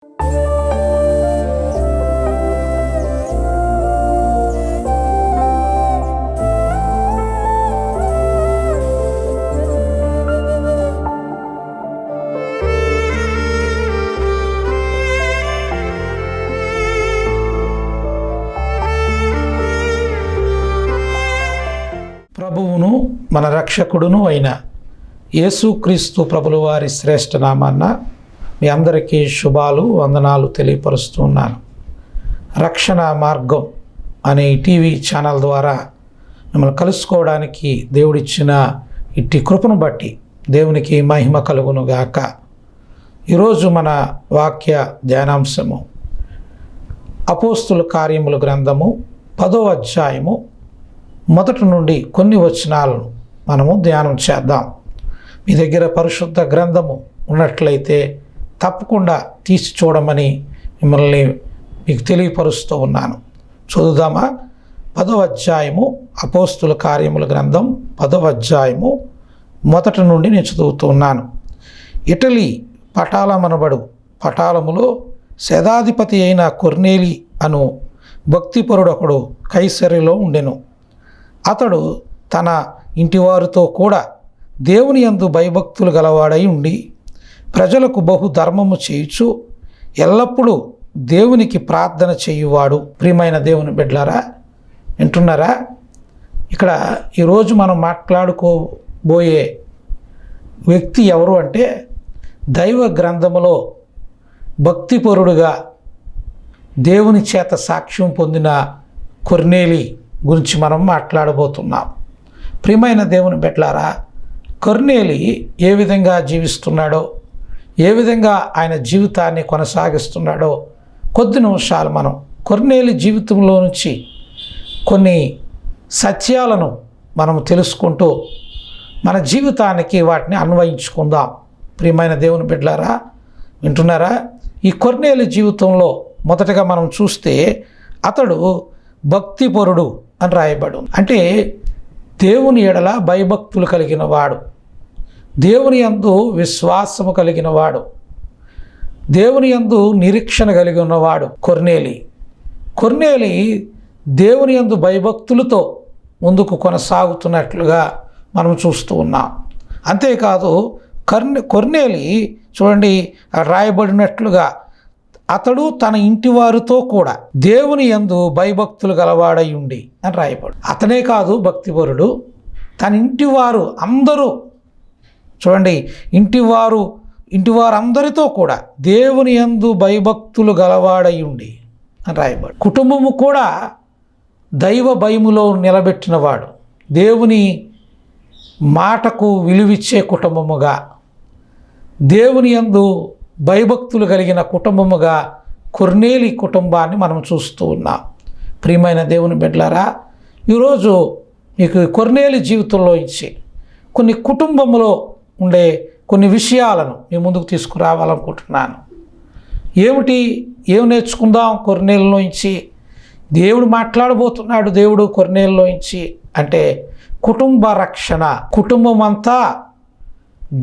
ప్రభువును మన రక్షకుడును అయిన యేసుక్రీస్తు ప్రభుల వారి శ్రేష్ఠ నామాన్న మీ అందరికీ శుభాలు వందనాలు తెలియపరుస్తున్నాను. రక్షణ మార్గం అనే టీవీ ఛానల్ ద్వారా మిమ్మల్ని కలుసుకోవడానికి దేవుడిచ్చిన ఇట్టి కృపను బట్టి దేవునికి మహిమ కలుగును గాక. ఈరోజు మన వాక్య ధ్యానాంశము అపోస్తుల కార్యముల గ్రంథము 10వ అధ్యాయము మొదటి నుండి కొన్ని వచనాలను మనము ధ్యానం చేద్దాం. మీ దగ్గర పరిశుద్ధ గ్రంథము ఉన్నట్లయితే తప్పకుండా తీసి చూడమని మిమ్మల్ని మీకు తెలియపరుస్తూ ఉన్నాను. చదువుదామా? 10వ అధ్యాయము అపోస్తుల కార్యముల గ్రంథం 10వ అధ్యాయము మొదటి నుండి నేను చదువుతూ ఉన్నాను. ఇటలీ పటాలమనబడు పటాలములో శతాధిపతి అయిన కొర్నేలి అను భక్తిపరుడు ఒకడు కైసరిలో ఉండెను. అతడు తన ఇంటివారితో కూడా దేవుని యందు భయభక్తులు గలవాడై ఉండి ప్రజలకు బహు ధర్మము చేయుచు ఎల్లప్పుడూ దేవునికి ప్రార్థన చేయువాడు. ప్రియమైన దేవుని బిడ్డలారా, వింటున్నారా? ఇక్కడ ఈరోజు మనం మాట్లాడుకోబోయే వ్యక్తి ఎవరు అంటే దైవ గ్రంథములో భక్తిపరుడుగా దేవుని చేత సాక్ష్యం పొందిన కొర్నేలి గురించి మనం మాట్లాడబోతున్నాం. ప్రియమైన దేవుని బిడ్డలారా, కొర్నేలి ఏ విధంగా జీవిస్తున్నాడో, ఏ విధంగా ఆయన జీవితాన్ని కొనసాగిస్తున్నాడో కొద్ది నిమిషాలు మనం కొర్నేలి జీవితంలో నుంచి కొన్ని సత్యాలను మనం తెలుసుకుంటూ మన జీవితానికి వాటిని అన్వయించుకుందాం. ప్రియమైన దేవుని బిడ్డలారా, వింటున్నారా? ఈ కొర్నేలి జీవితంలో మొదటగా మనం చూస్తే అతడు భక్తిపరుడు అని రాయబడు. అంటే దేవుని ఎడల భయభక్తులు కలిగిన వాడు, దేవుని యందు విశ్వాసము కలిగిన వాడు, దేవుని యందు నిరీక్షణ కలిగి ఉన్నవాడు కొర్నేలి దేవుని యందు భయభక్తులతో ముందుకు కొనసాగుతున్నట్లుగా మనం చూస్తూ ఉన్నాం. అంతేకాదు కొర్నేలి చూడండి రాయబడినట్లుగా అతడు తన ఇంటి వారితో కూడా దేవుని యందు భయభక్తులు గలవాడై ఉండి అని రాయబడు. అతనే కాదు భక్తిపరుడు, తన ఇంటివారు అందరూ చూడండి ఇంటివారందరితో కూడా దేవుని యందు భయభక్తులు గలవాడై ఉండి అని రాయబడు. కుటుంబము కూడా దైవ భయములో నిలబెట్టినవాడు, దేవుని మాటకు విలువిచ్చే కుటుంబముగా, దేవుని యందు భయభక్తులు కలిగిన కుటుంబముగా కొర్నేలి కుటుంబాన్ని మనం చూస్తూ ఉన్నాం. ప్రియమైన దేవుని బిడ్డలారా, ఈరోజు మీకు కొర్నేలి జీవితంలో ఇచ్చి కొన్ని కుటుంబంలో ఉండే కొన్ని విషయాలను మీ ముందుకు తీసుకురావాలనుకుంటున్నాను. ఏమి నేర్చుకుందాం కొర్నేలిలో ఇచ్చి? దేవుడు మాట్లాడబోతున్నాడు. దేవుడు కొర్నేలిలో ఇచ్చి అంటే కుటుంబ రక్షణ. కుటుంబం అంతా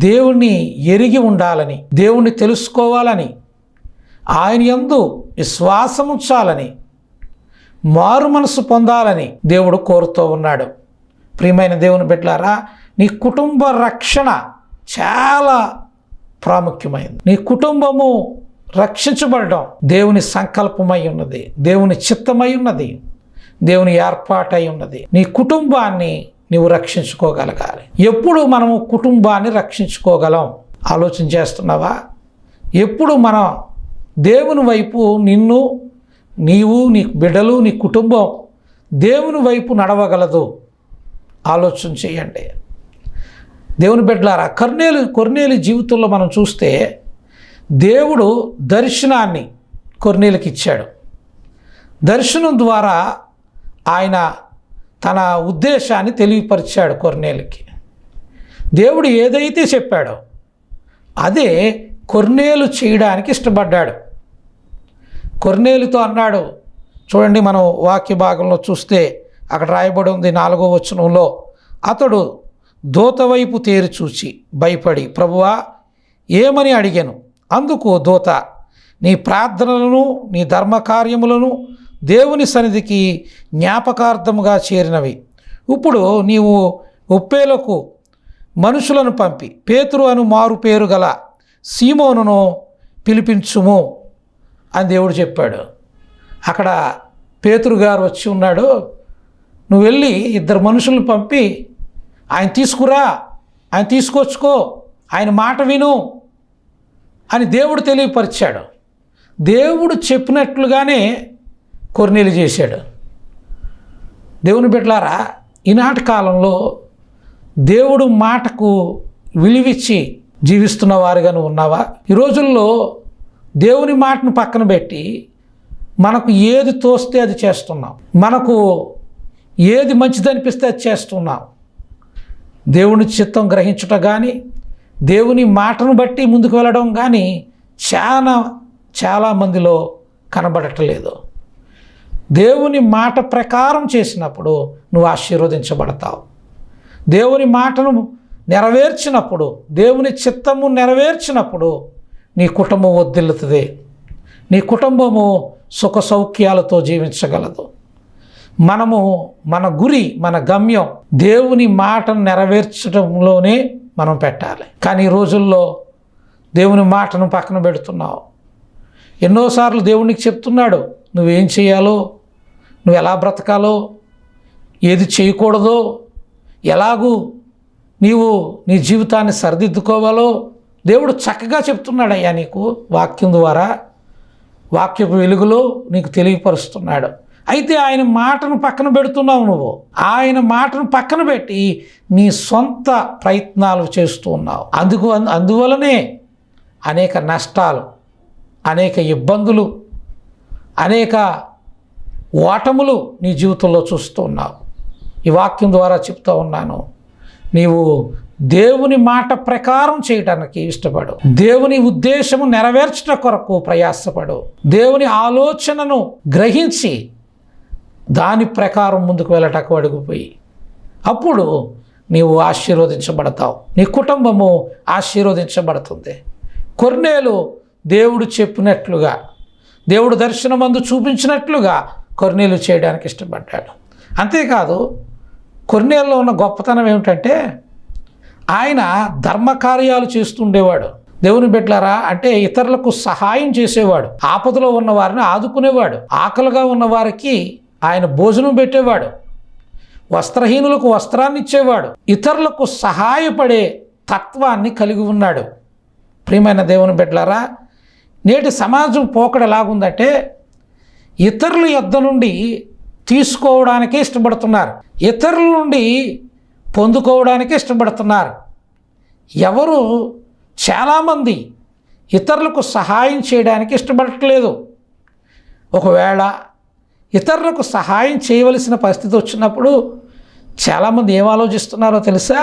దేవుణ్ణి ఎరిగి ఉండాలని, దేవుణ్ణి తెలుసుకోవాలని, ఆయన యందు విశ్వాసం ఉంచాలని, మారు మనసు పొందాలని దేవుడు కోరుతూ ఉన్నాడు. ప్రియమైన దేవుని బిడ్డలారా, నీ కుటుంబ రక్షణ చాలా ప్రాముఖ్యమైనది. నీ కుటుంబము రక్షించబడడం దేవుని సంకల్పమై ఉన్నది, దేవుని చిత్తమై ఉన్నది, దేవుని ఏర్పాటై ఉన్నది. నీ కుటుంబాన్ని నీవు రక్షించుకోగలగాలి. ఎప్పుడు మనము కుటుంబాన్ని రక్షించుకోగలం ఆలోచన చేస్తున్నావా? ఎప్పుడు మనం దేవుని వైపు నీవు నీ బిడ్డలు నీ కుటుంబం దేవుని వైపు నడవగలదు ఆలోచన చేయండి. దేవుని బిడ్డలారా, కొర్నేలి జీవితంలో మనం చూస్తే దేవుడు దర్శనాన్ని కొర్నేలికి ఇచ్చాడు. దర్శనం ద్వారా ఆయన తన ఉద్దేశాన్ని తెలియపరిచాడు కొర్నేలికి. దేవుడు ఏదైతే చెప్పాడో అదే కొర్నేలు చేయడానికి ఇష్టపడ్డాడు. కొర్నేలుతో అన్నాడు, చూడండి మనం వాక్య భాగంలో చూస్తే అక్కడ రాయబడి ఉంది 4వ వచనంలో, అతడు దూత వైపు తేరి చూచి భయపడి ప్రభువా ఏమని అడిగాను. అందుకు దూత, నీ ప్రార్థనలను నీ ధర్మకార్యములను దేవుని సన్నిధికి జ్ఞాపకార్థముగా చేరినవి. ఇప్పుడు నీవు ఉప్పేలకు మనుషులను పంపి పేతురు అను మారు పేరు గల సీమోనును పిలిపించుము అని దేవుడు చెప్పాడు. అక్కడ పేతురు గారు వచ్చి ఉన్నాడు. నువ్వు వెళ్ళి 2 మనుషులను పంపి ఆయన తీసుకురా, ఆయన తీసుకొచ్చుకో, ఆయన మాట విను అని దేవుడు తెలియపరిచాడు. దేవుడు చెప్పినట్లుగానే కొర్నేలు చేశాడు. దేవుని బిడ్డలారా, ఈనాటి కాలంలో దేవుడు మాటకు విలువిచ్చి జీవిస్తున్న వారుగా నువ్వు ఉన్నావా? ఈ రోజుల్లో దేవుని మాటను పక్కన పెట్టి మనకు ఏది తోస్తే అది చేస్తున్నాం, మనకు ఏది మంచిదనిపిస్తే అది చేస్తున్నాం. దేవుని చిత్తం గ్రహించుట కానీ, దేవుని మాటను బట్టి ముందుకు వెళ్ళడం కానీ చాలా మందిలో కనబడట్లేదు. దేవుని మాట ప్రకారం చేసినప్పుడు నువ్వు ఆశీర్వదించబడతావు. దేవుని మాటను నెరవేర్చినప్పుడు, దేవుని చిత్తము నెరవేర్చినప్పుడు నీ కుటుంబం వర్ధిల్లుతుంది. నీ కుటుంబము సుఖ సౌఖ్యాలతో జీవించగలదు. మన గురి, మన గమ్యం దేవుని మాటను నెరవేర్చడంలోనే మనం పెట్టాలి. కానీ ఈ రోజుల్లో దేవుని మాటను పక్కన పెడుతున్నావు. ఎన్నోసార్లు దేవునికి చెప్తున్నాడు నువ్వేం చేయాలో, నువ్వు ఎలా బ్రతకాలో, ఏది చేయకూడదో, ఎలాగూ నీవు నీ జీవితాన్ని సరిదిద్దుకోవాలో దేవుడు చక్కగా చెప్తున్నాడయ్యా. నీకు వాక్యం ద్వారా, వాక్యపు వెలుగులో నీకు తెలియపరుస్తున్నాడు. అయితే ఆయన మాటను పక్కన పెడుతున్నావు. నువ్వు ఆయన మాటను పక్కన పెట్టి నీ సొంత ప్రయత్నాలు చేస్తూ ఉన్నావు. అందువలనే అనేక నష్టాలు, అనేక ఇబ్బందులు, అనేక ఓటములు నీ జీవితంలో చూస్తూ ఉన్నావు. ఈ వాక్యం ద్వారా చెప్తూ ఉన్నాను, నీవు దేవుని మాట ప్రకారం చేయడానికి ఇష్టపడు. దేవుని ఉద్దేశము నెరవేర్చట కొరకు ప్రయాసపడు. దేవుని ఆలోచనను గ్రహించి దాని ప్రకారం ముందుకు వెళ్ళటకు అడుగుపోయి అప్పుడు నీవు ఆశీర్వదించబడతావు. నీ కుటుంబము ఆశీర్వదించబడుతుంది. కొర్నేలు దేవుడు చెప్పినట్లుగా, దేవుడు దర్శనమందు చూపించినట్లుగా కొర్నేలు చేయడానికి ఇష్టపడ్డాడు. అంతేకాదు, కొర్నేలులో ఉన్న గొప్పతనం ఏమిటంటే ఆయన ధర్మకార్యాలు చేస్తుండేవాడు. దేవుని బిడ్డలారా, అంటే ఇతరులకు సహాయం చేసేవాడు, ఆపదలో ఉన్న వారిని ఆదుకునేవాడు, ఆకలిగా ఉన్న వారికి ఆయన భోజనం పెట్టేవాడు, వస్త్రహీనులకు వస్త్రాన్ని ఇచ్చేవాడు, ఇతరులకు సహాయపడే తత్వాన్ని కలిగి ఉన్నాడు. ప్రియమైన దేవుని బిడ్డలారా, నేటి సమాజం పోకడ ఎలాగుందంటే ఇతరుల యొద్ద నుండి తీసుకోవడానికే ఇష్టపడుతున్నారు, ఇతరుల నుండి పొందుకోవడానికే ఇష్టపడుతున్నారు. ఎవరు చాలామంది ఇతరులకు సహాయం చేయడానికి ఇష్టపడట్లేదు. ఒకవేళ ఇతరులకు సహాయం చేయవలసిన పరిస్థితి వచ్చినప్పుడు చాలామంది ఏం ఆలోచిస్తున్నారో తెలుసా?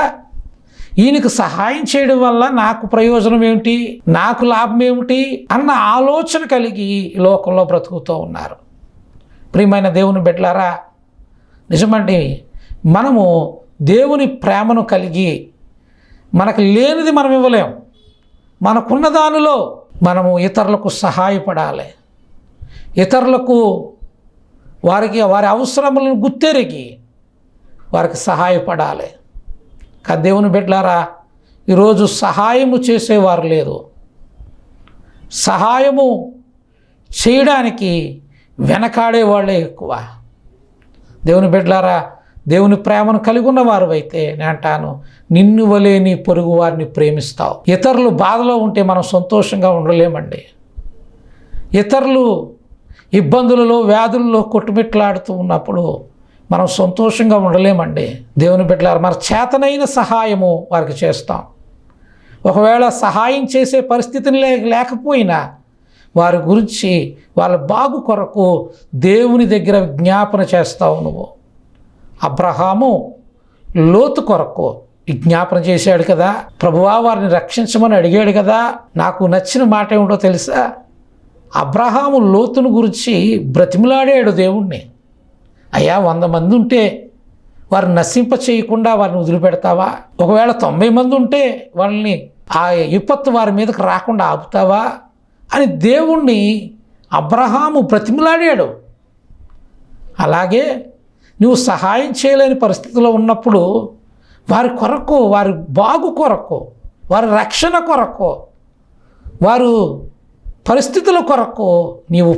ఈయనకు సహాయం చేయడం వల్ల నాకు ప్రయోజనం ఏమిటి, నాకు లాభం ఏమిటి అన్న ఆలోచన కలిగి ఈ లోకంలో బ్రతుకుతూ ఉన్నారు. ప్రియమైన దేవుని బిడ్డలారా, నిజమండి, మనము దేవుని ప్రేమను కలిగి మనకు లేనిది మనం ఇవ్వలేం. మనకున్న దానిలో మనము ఇతరులకు సహాయపడాలి. ఇతరులకు వారి అవసరములను గుర్తెరిగి వారికి సహాయపడాలి. కానీ దేవుని బిడ్డలారా, ఈరోజు సహాయము చేసేవారు లేదు. సహాయము చేయడానికి వెనకాడే వాళ్ళే ఎక్కువ. దేవుని బిడ్డలారా, దేవుని ప్రేమను కలిగి ఉన్నవారు అయితే నేను అంటాను, నిన్ను వలే నీ పొరుగు వారిని ప్రేమిస్తావు. ఇతరులు బాధలో ఉంటే మనం సంతోషంగా ఉండలేమండి. ఇతరులు ఇబ్బందులలో, వ్యాధుల్లో కొట్టుమిట్లాడుతూ ఉన్నప్పుడు మనం సంతోషంగా ఉండలేమండి. దేవుని బిడ్డలారా, మన చేతనైన సహాయము వారికి చేస్తాం. ఒకవేళ సహాయం చేసే పరిస్థితిని లేకపోయినా వారి గురించి, వాళ్ళ బాగు కొరకు దేవుని దగ్గర విజ్ఞాపన చేస్తావు నువ్వు. అబ్రహాము లోతు కొరకు విజ్ఞాపన చేశాడు కదా, ప్రభువా వారిని రక్షించమని అడిగాడు కదా. నాకు నచ్చిన మాట ఏమిటో తెలుసా? అబ్రహాము లోతును గురించి బ్రతిమలాడాడు దేవుణ్ణి. అయ్యా, 100 మంది ఉంటే వారిని నశింప చేయకుండా వారిని వదిలిపెడతావా? ఒకవేళ 90 మంది ఉంటే వాళ్ళని ఆ విపత్తు వారి మీదకి రాకుండా ఆపుతావా అని దేవుణ్ణి అబ్రహాము బ్రతిమలాడాడు. అలాగే నువ్వు సహాయం చేయలేని పరిస్థితిలో ఉన్నప్పుడు వారి కొరకు, వారి బాగు కొరకు, వారి రక్షణ కొరకు, వారు పరిస్థితుల కొరకు నీవు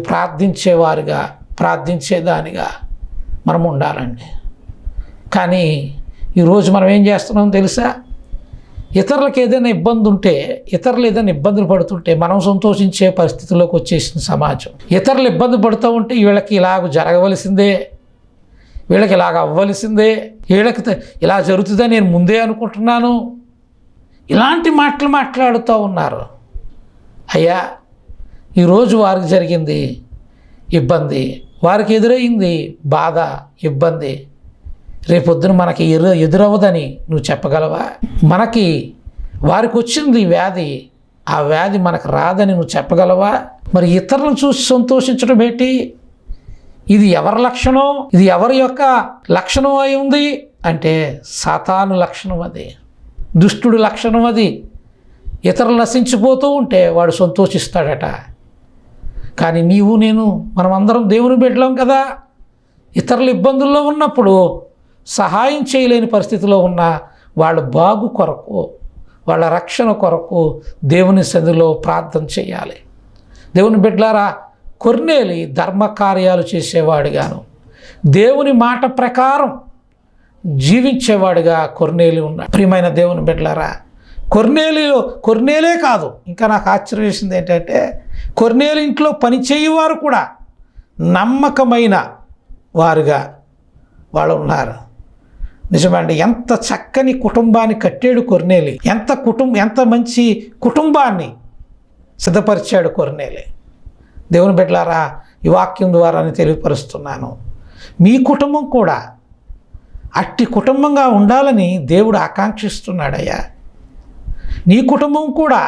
ప్రార్థించేదానిగా మనం ఉండాలండి. కానీ ఈరోజు మనం ఏం చేస్తున్నాం తెలుసా? ఇతరులకు ఏదైనా ఇబ్బంది ఉంటే, ఇతరులు ఏదైనా ఇబ్బందులు పడుతుంటే మనం సంతోషించే పరిస్థితుల్లోకి వచ్చేసిన సమాజం. ఇతరులు ఇబ్బంది పడుతూ ఉంటే వీళ్ళకి ఇలాగ జరగవలసిందే, వీళ్ళకి ఇలాగ అవ్వవలసిందే, వీళ్ళకి ఇలా జరుగుతుందని నేను ముందే అనుకుంటున్నాను, ఇలాంటి మాటలు మాట్లాడుతూ ఉన్నారు. అయ్యా, ఈరోజు వారికి జరిగింది ఇబ్బంది, వారికి ఎదురైంది బాధ, ఇబ్బంది, రేపొద్దున మనకి ఎదురవ్వదని నువ్వు చెప్పగలవా? వారికి వచ్చింది వ్యాధి, ఆ వ్యాధి మనకు రాదని నువ్వు చెప్పగలవా? మరి ఇతరులను చూసి సంతోషించడం ఏంటి? ఇది ఎవరి లక్షణం? ఇది ఎవరి యొక్క లక్షణం అయి ఉంది అంటే సాతాను లక్షణం, అది దుష్టుడి లక్షణం. అది ఇతరులు నశించిపోతూ ఉంటే వాడు సంతోషిస్తాడట. కానీ నీవు నేను మనమందరం దేవుని బిడ్డలం కదా. ఇతరులు ఇబ్బందుల్లో ఉన్నప్పుడు, సహాయం చేయలేని పరిస్థితిలో ఉన్న వాళ్ళ బాగు కొరకు, వాళ్ళ రక్షణ కొరకు దేవుని సన్నిధిలో ప్రార్థన చేయాలి. దేవుని బిడ్డలారా, కొర్నేలి ధర్మకార్యాలు చేసేవాడుగాను, దేవుని మాట ప్రకారం జీవించేవాడుగా కొర్నేలి ఉన్నాడు. ప్రియమైన దేవుని బిడ్డలారా, కొర్నేలే కాదు, ఇంకా నాకు ఆశ్చర్యం వేసింది ఏంటంటే, కొర్నేలి ఇంట్లో పనిచేయవారు కూడా నమ్మకమైన వారుగా వాళ్ళు ఉన్నారు. నిజమండి, ఎంత చక్కని కుటుంబాన్ని కట్టాడు కొర్నేలి, ఎంత మంచి కుటుంబాన్ని సిద్ధపరిచాడు కొర్నేలి. దేవుని బిడ్డలారా, ఈ వాక్యం ద్వారా తెలియపరుస్తున్నాను, మీ కుటుంబం కూడా అట్టి కుటుంబంగా ఉండాలని దేవుడు ఆకాంక్షిస్తున్నాడయ్యా. నీ కుటుంబం కూడా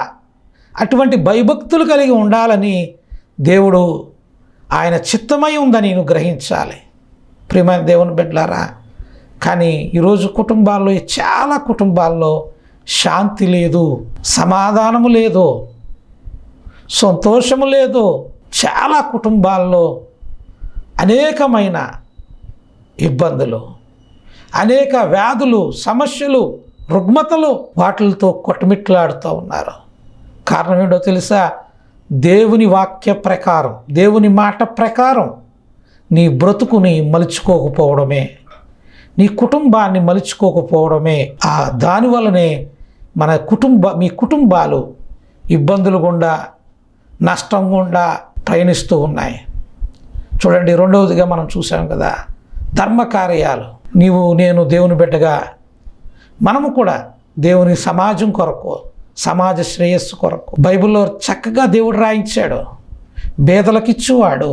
అటువంటి భయభక్తులు కలిగి ఉండాలని దేవుడు, ఆయన చిత్తమై ఉందని నువ్వు గ్రహించాలి. ప్రియమైన దేవుని బిడ్డలారా, కానీ ఈరోజు కుటుంబాల్లో, చాలా కుటుంబాల్లో శాంతి లేదు, సమాధానము లేదు, సంతోషము లేదు. చాలా కుటుంబాల్లో అనేకమైన ఇబ్బందులు, అనేక వ్యాధులు, సమస్యలు, రుగ్మతలు, వాటితో కొట్టుమిట్లాడుతూ ఉన్నారు. కారణం ఏంటో తెలుసా? దేవుని వాక్య ప్రకారం, దేవుని మాట ప్రకారం నీ బ్రతుకుని మలుచుకోకపోవడమే, నీ కుటుంబాన్ని మలుచుకోకపోవడమే. దానివల్లనే మీ కుటుంబాలు ఇబ్బందులు గుండా, నష్టం గుండా ప్రయాణిస్తూ ఉన్నాయి. చూడండి, రెండవదిగా మనం చూసాం కదా, ధర్మకార్యాలు. నేను దేవుని బిడ్డగా మనము కూడా దేవుని సమాజం కొరకు, సమాజ శ్రేయస్సు కొరకు బైబిల్లో చక్కగా దేవుడు రాయించాడు. పేదలకు ఇచ్చేవాడు,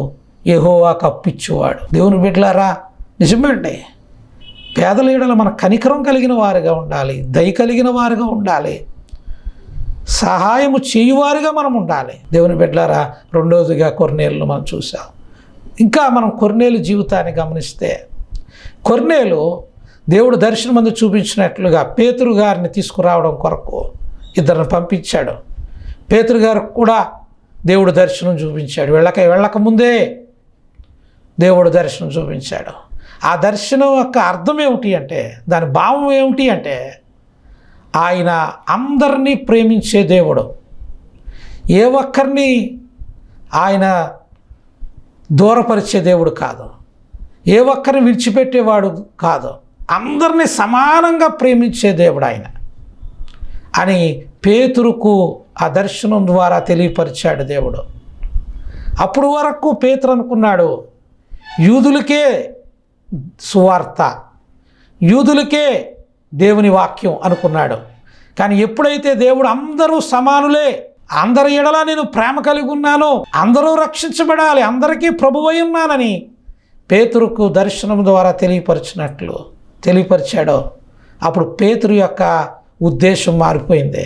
యెహోవాకు అప్పిచ్చేవాడు. దేవుని బిడ్డలారా, నిజమేండి, పేదల యెడల మన కనికరం కలిగిన వారుగా ఉండాలి, దయ కలిగిన వారుగా ఉండాలి, సహాయము చేయువారుగా మనం ఉండాలి. దేవుని బిడ్డలారా, రెండవదిగా కొర్నేలును మనం చూసాం. ఇంకా మనం కొర్నేలు జీవితాన్ని గమనిస్తే, కొర్నేలు దేవుడు దర్శనమందు చూపించినట్లుగా పేతురు గారిని తీసుకురావడం కొరకు ఇద్దరిని పంపించాడు. పేతురు గారికి కూడా దేవుడు దర్శనం చూపించాడు. వెళ్ళక ముందే దేవుడు దర్శనం చూపించాడు. ఆ దర్శనం యొక్క అర్థం ఏమిటి అంటే, దాని భావం ఏమిటి అంటే, ఆయన అందరినీ ప్రేమించే దేవుడు, ఏ ఒక్కరిని ఆయన దూరపరిచే దేవుడు కాదు, ఏ ఒక్కరిని విడిచిపెట్టేవాడు కాదు, అందరినీ సమానంగా ప్రేమించే దేవుడు ఆయన అని పేతురుకు ఆ దర్శనం ద్వారా తెలియపరిచాడు దేవుడు. అప్పుడు వరకు పేతురు అనుకున్నాడు, యూదులకే సువార్త, యూదులకే దేవుని వాక్యం అనుకున్నాడు. కానీ ఎప్పుడైతే దేవుడు అందరూ సమానులే, అందరి ఎడల నేను ప్రేమ కలిగి ఉన్నాను, అందరూ రక్షించబడాలి, అందరికీ ప్రభువై ఉన్నానని పేతురుకు దర్శనం ద్వారా తెలియపరిచాడో, అప్పుడు పేతురు యొక్క ఉద్దేశం మారిపోయింది,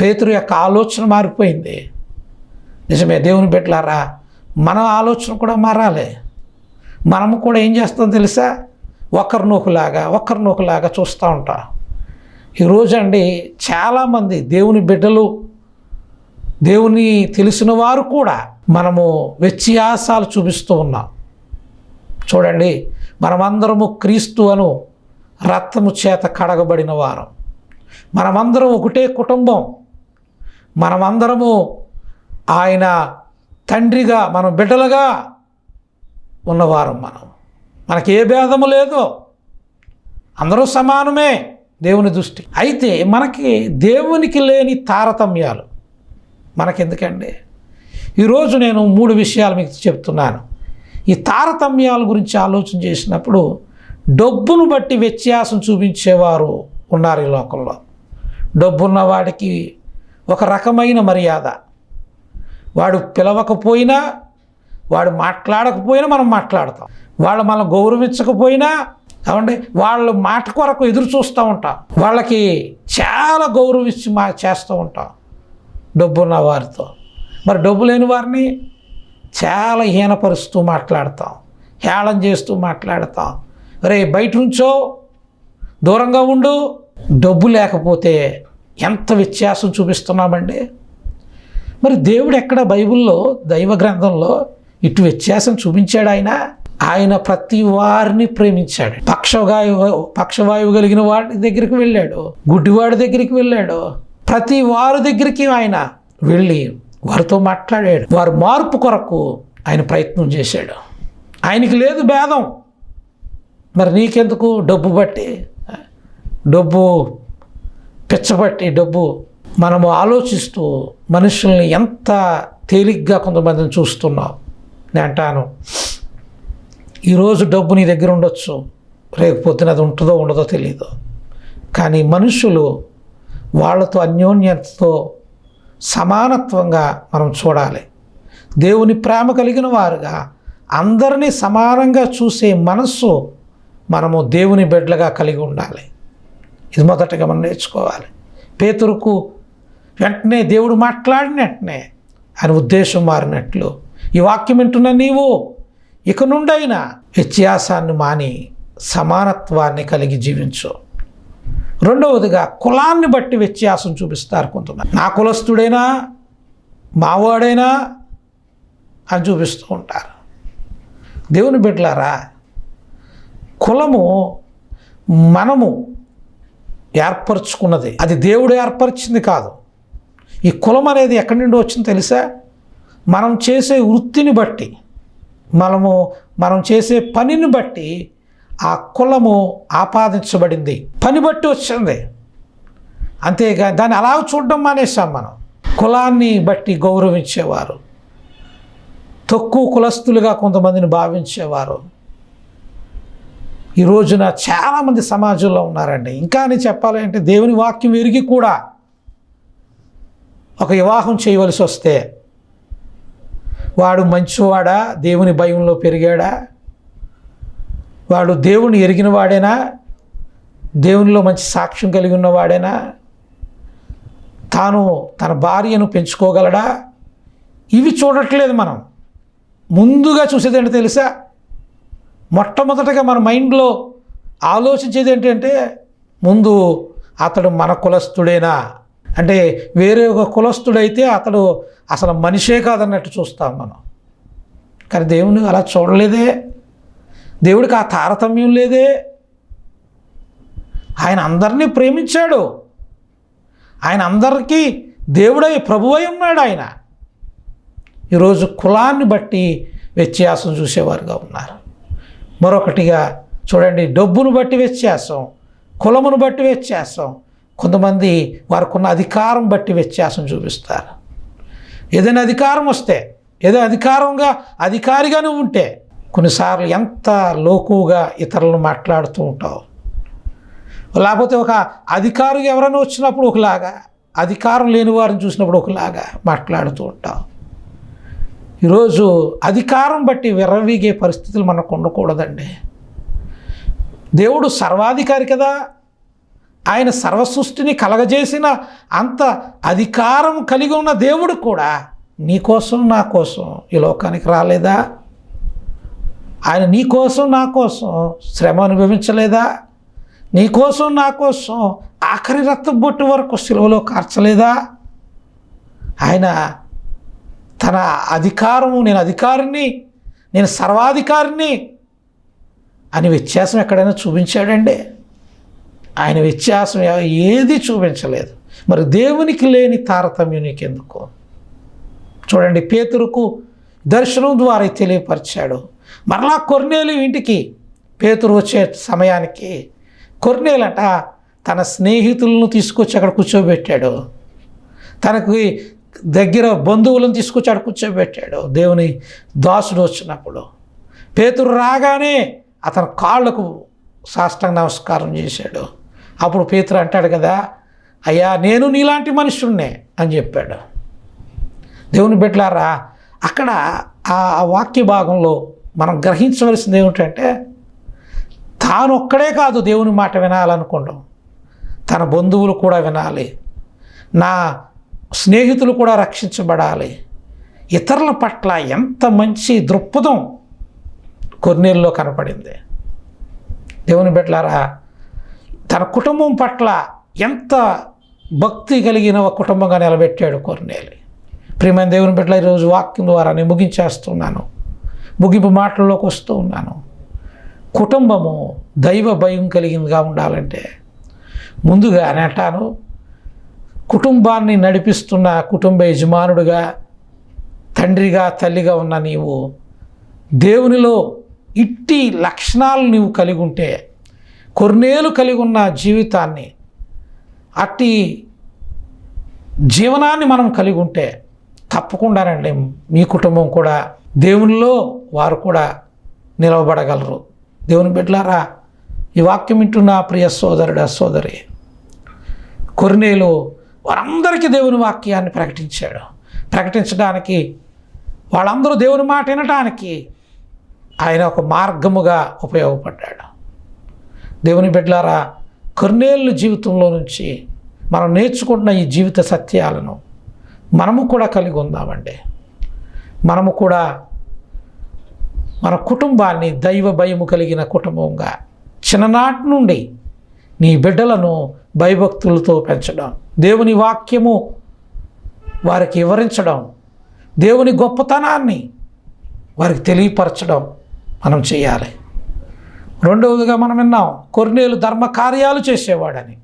పేతురు యొక్క ఆలోచన మారిపోయింది. నిజమే దేవుని బిడ్డలారా, మన ఆలోచన కూడా మారాలి. మనము కూడా ఏం చేస్తాం తెలుసా? ఒకరినొకలాగా చూస్తూ ఉంటాం. ఈరోజు అండి చాలామంది దేవుని బిడ్డలు దేవుని తెలిసిన వారు కూడా మనము వ్యత్యాసాలు చూపిస్తూ ఉన్నాం. చూడండి, మనమందరము క్రీస్తు అను రక్తము చేత కడగబడిన వారం, మనమందరం ఒకటే కుటుంబం, మనమందరము ఆయన తండ్రిగా మనం బిడ్డలుగా ఉన్నవారం. మనకి ఏ భేదము లేదు, అందరూ సమానమే దేవుని దృష్టి. అయితే మనకి దేవునికి లేని తారతమ్యాలు మనకెందుకండి? ఈరోజు నేను 3 విషయాలు మీకు చెప్తున్నాను. ఈ తారతమ్యాల గురించి ఆలోచన చేసినప్పుడు డబ్బును బట్టి వ్యత్యాసం చూపించేవారు ఉన్నారు ఈ లోకంలో. డబ్బున్న వాడికి ఒక రకమైన మర్యాద, వాడు పిలవకపోయినా, వాడు మాట్లాడకపోయినా మనం మాట్లాడతాం, వాళ్ళు మనం గౌరవించకపోయినా అవండి వాళ్ళ మాట కొరకు ఎదురు చూస్తూ ఉంటాం, వాళ్ళకి చాలా గౌరవించి చేస్తూ ఉంటాం డబ్బున్న వారితో. మరి డబ్బు లేని వారిని చాలా హీనపరుస్తూ మాట్లాడతాం, హేళన చేస్తూ మాట్లాడతాం. రే బయట నుంచో దూరంగా ఉండు. డబ్బు లేకపోతే ఎంత వ్యత్యాసం చూపిస్తున్నామండి. మరి దేవుడు ఎక్కడ బైబిల్లో దైవ గ్రంథంలో ఇటు వ్యత్యాసం చూపించాడు? ఆయన ప్రతి వారిని ప్రేమించాడు. పక్షవాయువు కలిగిన వాడి దగ్గరికి వెళ్ళాడు, గుడ్డివాడి దగ్గరికి వెళ్ళాడు, ప్రతి వారి దగ్గరికి ఆయన వెళ్ళి వారితో మాట్లాడాడు. వారి మార్పు కొరకు ఆయన ప్రయత్నం చేశాడు. ఆయనకి లేదు భేదం. మరి నీకెందుకు? డబ్బు బట్టి, డబ్బు పిచ్చబట్టి, డబ్బు మనము ఆలోచిస్తూ మనుషుల్ని ఎంత తేలిగ్గా కొంతమందిని చూస్తున్నాం. నేను అంటాను, ఈరోజు డబ్బు నీ దగ్గర ఉండొచ్చు, రేపు పొద్దున అది ఉంటుందో ఉండదో తెలియదు. కానీ మనుషులు వాళ్ళతో అన్యోన్యతతో సమానత్వంగా మనం చూడాలి. దేవుని ప్రేమ కలిగిన వారుగా అందరినీ సమానంగా చూసే మనస్సు మనము దేవుని బిడ్డలుగా కలిగి ఉండాలి. ఇది మొదటగా మనం నేర్చుకోవాలి. పేతురుకు వెంటనే దేవుడు మాట్లాడిన వెంటనే ఆయన ఉద్దేశం మారినట్లు ఈ వాక్యం వింటున్న నీవు ఇక నుండైనా వ్యత్యాసాన్ని మాని సమానత్వాన్ని కలిగి జీవించు. రెండవదిగా కులాన్ని బట్టి వ్యత్యాసం చూపిస్తారు కొంతమంది. నా కులస్తుడైనా మావాడైనా అని చూపిస్తూ ఉంటారు. దేవుని బిడ్డలారా, కులము మనము ఏర్పరచుకున్నది, అది దేవుడు ఏర్పరిచింది కాదు. ఈ కులం అనేది ఎక్కడి నుండి వచ్చింది తెలుసా? మనం చేసే వృత్తిని బట్టి, మనం చేసే పనిని బట్టి ఆ కులము ఆపాదించబడింది. పని బట్టి వచ్చింది, అంతేగా దాన్ని అలా చూడడం మానేసాం. మనం కులాన్ని బట్టి గౌరవించేవారు, తక్కువ కులస్తులుగా కొంతమందిని భావించేవారు ఈ రోజున చాలామంది సమాజంలో ఉన్నారండి. ఇంకా అని చెప్పాలంటే దేవుని వాక్యం ఎరిగి కూడా ఒక వివాహం చేయవలసి వస్తే వాడు మంచివాడా, దేవుని భయంలో పెరిగాడా, వాడు దేవుని ఎరిగిన వాడేనా, దేవునిలో మంచి సాక్ష్యం కలిగి ఉన్నవాడేనా, తాను తన భార్యను పెంచుకోగలడా, ఇవి చూడట్లేదు. మనం ముందుగా చూసేది ఏంటో తెలుసా? మొట్టమొదటగా మన మైండ్లో ఆలోచించేది ఏంటంటే ముందు అతడు మన కులస్తుడేనా, అంటే వేరే ఒక కులస్తుడైతే అతడు అసలు మనిషే కాదన్నట్టు చూస్తాం మనం. కానీ దేవుని అలా చూడలేదే, దేవుడికి ఆ తారతమ్యం లేదే. ఆయన అందరినీ ప్రేమించాడు, ఆయన అందరికీ దేవుడై ప్రభువై ఉన్నాడు. ఆయన ఈరోజు కులాన్ని బట్టి వ్యత్యాసం చూసేవారుగా ఉన్నారు. మరొకటిగా చూడండి, డబ్బును బట్టి వ్యత్యాసం, కులమును బట్టి వ్యత్యాసం, కొంతమంది వారికున్న అధికారం బట్టి వ్యత్యాసం చూపిస్తారు. ఏదైనా అధికారం వస్తే, ఏదో అధికారిగానే ఉంటే కొన్నిసార్లు ఎంత లోకుగా ఇతరులను మాట్లాడుతూ ఉంటావు. లేకపోతే ఒక అధికారి ఎవరైనా వచ్చినప్పుడు ఒకలాగా, అధికారం లేని వారిని చూసినప్పుడు ఒకలాగా మాట్లాడుతూ ఉంటాం. ఈరోజు అధికారం బట్టి విర్రవీగే పరిస్థితులు మనకు ఉండకూడదండి. దేవుడు సర్వాధికారి కదా, ఆయన సర్వసృష్టిని కలగజేసిన అంత అధికారం కలిగి ఉన్న దేవుడు కూడా నీకోసం నా కోసం ఈ లోకానికి రాలేదా? ఆయన నీకోసం నా కోసం శ్రమ అనుభవించలేదా? నీకోసం నా కోసం ఆఖరి రక్తపు బొట్టు వరకు సిలువలో కార్చలేదా? ఆయన తన అధికారము, నేను అధికారిని, నేను సర్వాధికారిని అని వ్యత్యాసం ఎక్కడైనా చూపించాడండి? ఆయన వ్యత్యాసం ఏది చూపించలేదు. మరి దేవునికి లేని తారతమ్యం నీకెందుకు? చూడండి, పేతురుకు దర్శనం ద్వారా తెలియపరిచాడు. మరలా కొర్నేలు ఇంటికి పేతురు వచ్చే సమయానికి కొర్నేలట తన స్నేహితులను తీసుకొచ్చి అక్కడ కూర్చోబెట్టాడు. తనకి దగ్గర బంధువులను తీసుకొచ్చి అక్కడ కూర్చోబెట్టాడు. దేవుని దాసుడు వచ్చినప్పుడు పేతురు రాగానే అతని కాళ్ళకు సాష్టాంగ నమస్కారం చేశాడు. అప్పుడు పేతురు అంటాడు కదా, అయ్యా నేను నీలాంటి మనుషున్నే అని చెప్పాడు. దేవుని బిడ్డలారా, అక్కడ ఆ వాక్య భాగంలో మనం గ్రహించవలసింది ఏమిటంటే, తాను ఒక్కడే కాదు దేవుని మాట వినాలనుకోవడం, తన బంధువులు కూడా వినాలి, నా స్నేహితులు కూడా రక్షించబడాలి. ఇతరుల పట్ల ఎంత మంచి దృక్పథం కొర్నేలులో కనపడింది. దేవుని బిడ్డలారా, తన కుటుంబం పట్ల ఎంత భక్తి కలిగిన ఒక కుటుంబంగా నిలబెట్టాడు కొర్నేలు. ప్రియమైన దేవుని బిడ్డల, ఈరోజు వాక్యం ద్వారా నేను ముగించేస్తున్నాను, ముగింపు మాటల్లోకి వస్తూ ఉన్నాను. కుటుంబము దైవ భయం కలిగిందిగా ఉండాలంటే ముందుగా అంటాను, కుటుంబాన్ని నడిపిస్తున్న కుటుంబ యజమానుడిగా, తండ్రిగా, తల్లిగా ఉన్న నీవు దేవునిలో ఇట్టి లక్షణాలు నీవు కలిగి ఉంటే, కొర్నేలు కలిగి ఉన్న జీవితాన్ని, అట్టి జీవనాన్ని మనం కలిగి ఉంటే తప్పకుండానండి మీ కుటుంబం కూడా దేవునిలో వారు కూడా నిలవబడగలరు. దేవుని బిడ్డలారా, ఈ వాక్యం వింటున్న ప్రియ సోదరుడు, సోదరి, కొర్నేలు వారందరికీ దేవుని వాక్యాన్ని ప్రకటించాడు. ప్రకటించడానికి, వాళ్ళందరూ దేవుని మాట వినటానికి ఆయన ఒక మార్గముగా ఉపయోగపడ్డాడు. దేవుని బిడ్డలారా, కొర్నేలు జీవితంలో నుంచి మనం నేర్చుకుంటున్న ఈ జీవిత సత్యాలను మనము కూడా కలిగి ఉందామండి. మనము కూడా మన కుటుంబాన్ని దైవ భయము కలిగిన కుటుంబంగా చిన్ననాటి నుండి నీ బిడ్డలను భయభక్తులతో పెంచడం, దేవుని వాక్యము వారికి వివరించడం, దేవుని గొప్పతనాన్ని వారికి తెలియపరచడం మనం చేయాలి. రెండవదిగా మనం విన్నాం, కొర్నేలు ధర్మ కార్యాలు చేసేవాడని.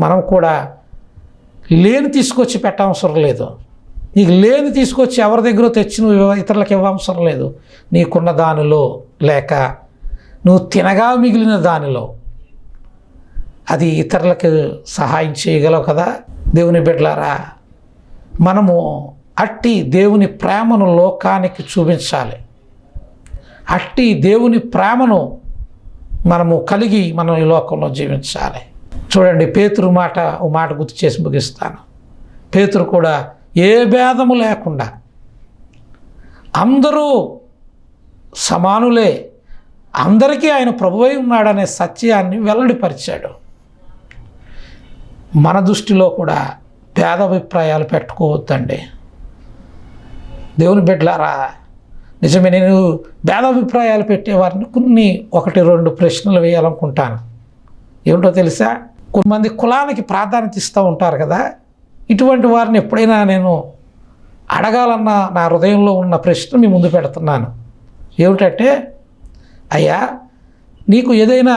మనం కూడా లేని తీసుకొచ్చి పెట్టవసరం లేదు. నీకు లేని తీసుకొచ్చి ఎవరి దగ్గర తెచ్చి నువ్వు ఇతరులకు ఇవ్వవసరం లేదు. నీకున్న దానిలో, లేక నువ్వు తినగా మిగిలిన దానిలో అది ఇతరులకు సహాయం చేయగలవు కదా. దేవుని బిడ్డలారా, మనము అట్టి దేవుని ప్రేమను లోకానికి చూపించాలి. అట్టి దేవుని ప్రేమను మనము కలిగి మనం ఈ లోకంలో జీవించాలి. చూడండి, పేతురు ఓ మాట గుర్తు చేసి ముగిస్తాను. పేతురు కూడా ఏ భేదము లేకుండా అందరూ సమానులే, అందరికీ ఆయన ప్రభువై ఉన్నాడనే సత్యాన్ని వెల్లడిపరిచాడు. మన దృష్టిలో కూడా భేదాభిప్రాయాలు పెట్టుకోవద్దండి. దేవుని బిడ్డలారా, నిజమే, నేను భేదాభిప్రాయాలు పెట్టేవారిని ఒకటి రెండు ప్రశ్నలు వేయాలనుకుంటాను. ఏమిటో తెలుసా? కొంతమంది కులానికి ప్రాధాన్యత ఇస్తూ ఉంటారు కదా. ఇటువంటి వారిని ఎప్పుడైనా నేను అడగాలన్న నా హృదయంలో ఉన్న ప్రశ్న మీ ముందు పెడుతున్నాను. ఏమిటంటే, అయ్యా, నీకు ఏదైనా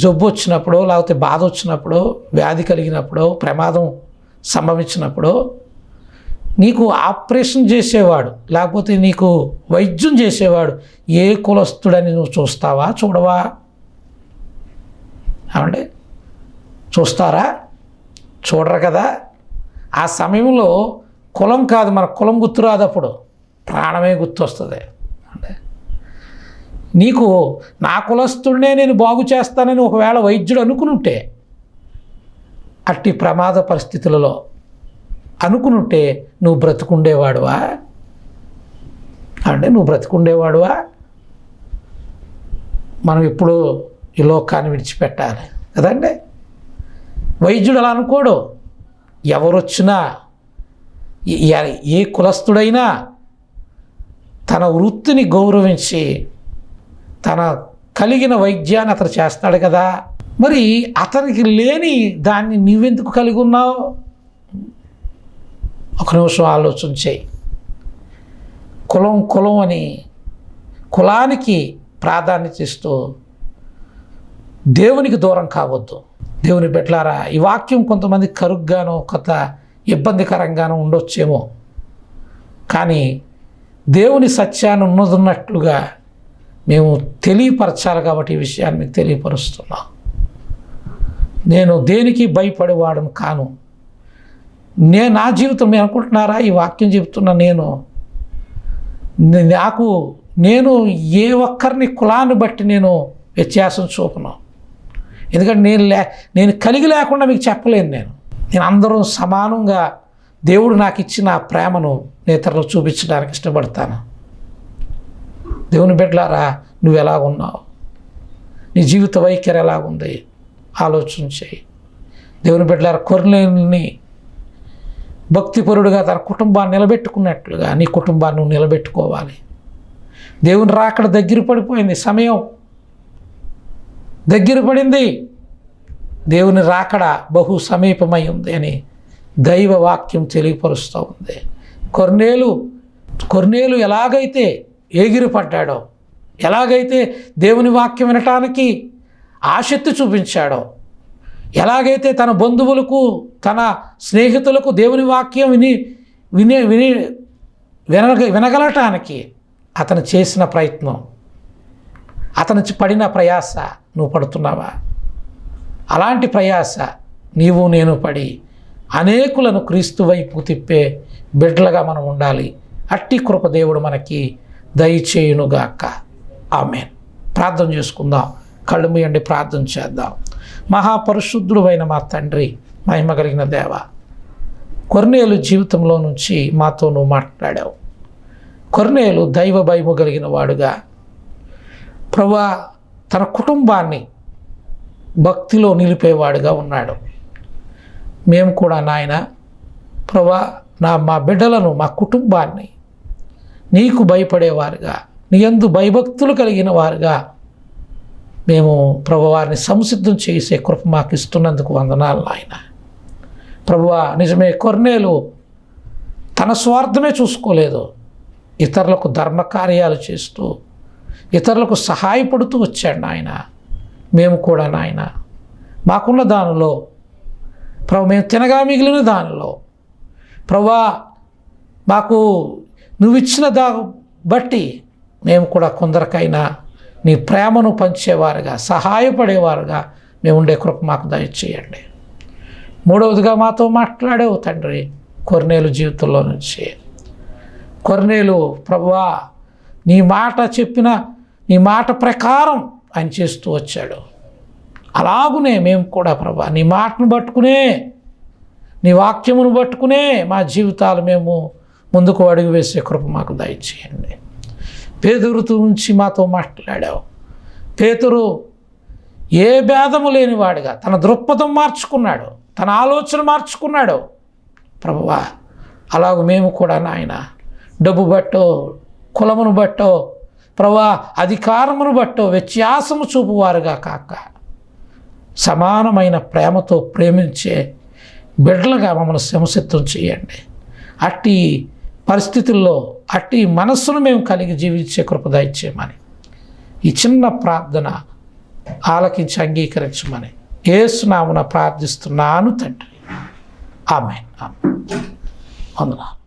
జబ్బు వచ్చినప్పుడు, లేకపోతే బాధ వచ్చినప్పుడు, వ్యాధి కలిగినప్పుడు, ప్రమాదం సంభవించినప్పుడు నీకు ఆపరేషన్ చేసేవాడు, లేకపోతే నీకు వైద్యం చేసేవాడు ఏ కులస్తుడని నువ్వు చూస్తావా, చూడవా? ఏమండి, చూస్తారా? చూడరు కదా. ఆ సమయంలో కులం కాదు, మన కులం గుర్తురాదు, అప్పుడు ప్రాణమే గుర్తొస్తుంది. అంటే నీకు నా కులస్తుడినే నేను బాగు చేస్తానని ఒకవేళ వైద్యుడు అనుకునుంటే, అట్టి ప్రమాద పరిస్థితులలో అనుకునుంటే నువ్వు బ్రతుకుండేవాడువా? అంటే నువ్వు బ్రతుకుండేవాడువా? మనం ఇప్పుడు ఈ లోకాన్ని విడిచిపెట్టాలి కదండి. వైద్యుడు అలా అనుకోడు. ఎవరొచ్చినా, ఏ కులస్తుడైనా తన వృత్తిని గౌరవించి తన కలిగిన వైద్యాన్ని అతను చేస్తాడు కదా. మరి అతనికి లేని దాన్ని నువ్వెందుకు కలిగి ఉన్నావు? ఒక నిమిషం ఆలోచన చేయి. కులం అని కులానికి ప్రాధాన్యత ఇస్తూ దేవునికి దూరం కావద్దు. దేవుని బిడ్డలారా, ఈ వాక్యం కొంతమంది కరుగ్గానో కొంత ఇబ్బందికరంగానూ ఉండొచ్చేమో, కానీ దేవుని సత్యాన్ని ఉన్నదన్నట్లుగా మేము తెలియపరచాలి కాబట్టి ఈ విషయాన్ని మీకు తెలియపరుస్తున్నాం. నేను దేనికి భయపడేవాడను కాను. నా జీవితం మీరు అనుకుంటున్నారా? ఈ వాక్యం చెప్తున్నా నేను ఏ ఒక్కరిని కులాన్ని బట్టి నేను వ్యత్యాసం చూపను. ఎందుకంటే నేను కలిగి లేకుండా మీకు చెప్పలేను. నేను అందరూ సమానంగా దేవుడు నాకు ఇచ్చిన ఆ ప్రేమను ఇతరులకు చూపించడానికి ఇష్టపడతాను. దేవుని బిడ్డలారా, నువ్వు ఎలా ఉన్నావు? నీ జీవిత వైఖరి ఎలాగుంది? ఆలోచన చేయి. దేవుని బిడ్డలారా, కొర్నేలుని భక్తిపరుడుగా తన కుటుంబాన్ని నిలబెట్టుకున్నట్లుగా నీ కుటుంబాన్ని నువ్వు నిలబెట్టుకోవాలి. దేవుని రాకడ దగ్గర పడిపోయింది, సమయం దగ్గర పడింది, దేవుని రాకడ బహు సమీపమై ఉంది అని దైవ వాక్యం తెలియపరుస్తూ ఉంది. కొర్నేలు ఎలాగైతే ఎగిరిపడ్డాడో, ఎలాగైతే దేవుని వాక్యం వినటానికి ఆసక్తి చూపించాడో, ఎలాగైతే తన బంధువులకు తన స్నేహితులకు దేవుని వాక్యం వినగలటానికి అతను చేసిన ప్రయత్నం, అతను పడిన ప్రయాస నువ్వు పడుతున్నావా? అలాంటి ప్రయాస నేను పడి అనేకులను క్రీస్తు వైపు తిప్పే బిడ్డలుగా మనం ఉండాలి. అట్టి కృప దేవుడు మనకి దయచేయునుగాక. ఆమేన్. ప్రార్థన చేసుకుందాం. కళ్ళు మూయండి, ప్రార్థన చేద్దాం. మహాపరిశుద్ధుడు అయిన మా తండ్రి, మహిమ కలిగిన దేవ, కొర్నేలు జీవితంలో నుంచి మాతో నువ్వు మాట్లాడావు. కొర్నేలు దైవ భయము కలిగిన వాడుగా ప్రభువా తన కుటుంబాన్ని భక్తిలో నిలిపేవాడుగా ఉన్నాడు. మేము కూడా నాయన ప్రభువా మా బిడ్డలను, మా కుటుంబాన్ని నీకు భయపడేవారుగా, నీ యందు భయభక్తులు కలిగిన వారుగా మేము ప్రభువారిని సంసిద్ధం చేసే కృప మాకు ఇస్తున్నందుకు వందనాలు నాయన. ప్రభువా, నిజమే, కొర్నేలు తన స్వార్థమే చూసుకోలేదు. ఇతరులకు ధర్మకార్యాలు చేస్తూ ఇతరులకు సహాయపడుతూ వచ్చాడు నాయన. మేము కూడా నాయన మాకున్న దానిలో ప్రభు, మేము తినగా మిగిలిన దానిలో ప్రభువా మాకు నువ్వు ఇచ్చిన బట్టి మేము కూడా కొందరికైనా నీ ప్రేమను పంచేవారుగా, సహాయపడేవారుగా మేము ఉండే కృప మాకు దయచేయండి. మూడవదిగా మాతో మాట్లాడేవు తండ్రి, కొర్నేలు జీవితంలో నుంచి. కొర్నేలు ప్రభువా నీ మాట చెప్పిన నీ మాట ప్రకారం ఆయన చేస్తూ వచ్చాడు. అలాగునే మేము కూడా ప్రభువా నీ మాటను పట్టుకునే, నీ వాక్యమును పట్టుకునే మా జీవితాలు మేము ముందుకు అడుగు వేసే కృప మాకు దయచేయండి. పేతురుతో నుంచి మాతో మాట్లాడావు. పేతురు ఏ భేదము లేనివాడుగా తన దృక్పథం మార్చుకున్నాడు, తన ఆలోచన మార్చుకున్నాడు. ప్రభువా అలాగ మేము కూడా నాయన డబ్బు బట్టో, కులమును బట్టో, ప్రభువా అధికారమును బట్టో వ్యత్యాసము చూపువారుగా కాక సమానమైన ప్రేమతో ప్రేమించే బిడ్డలుగా మమ్మల్ని సంసిద్ధం చేయండి. అట్టి పరిస్థితుల్లో అట్టి మనస్సును మేము కలిగి జీవించే కృప దయచేయమని ఈ చిన్న ప్రార్థన ఆలకించి అంగీకరించమని యేసు నామమున ప్రార్థిస్తున్నాను తండ్రి. ఆమేన్. వందనాలు.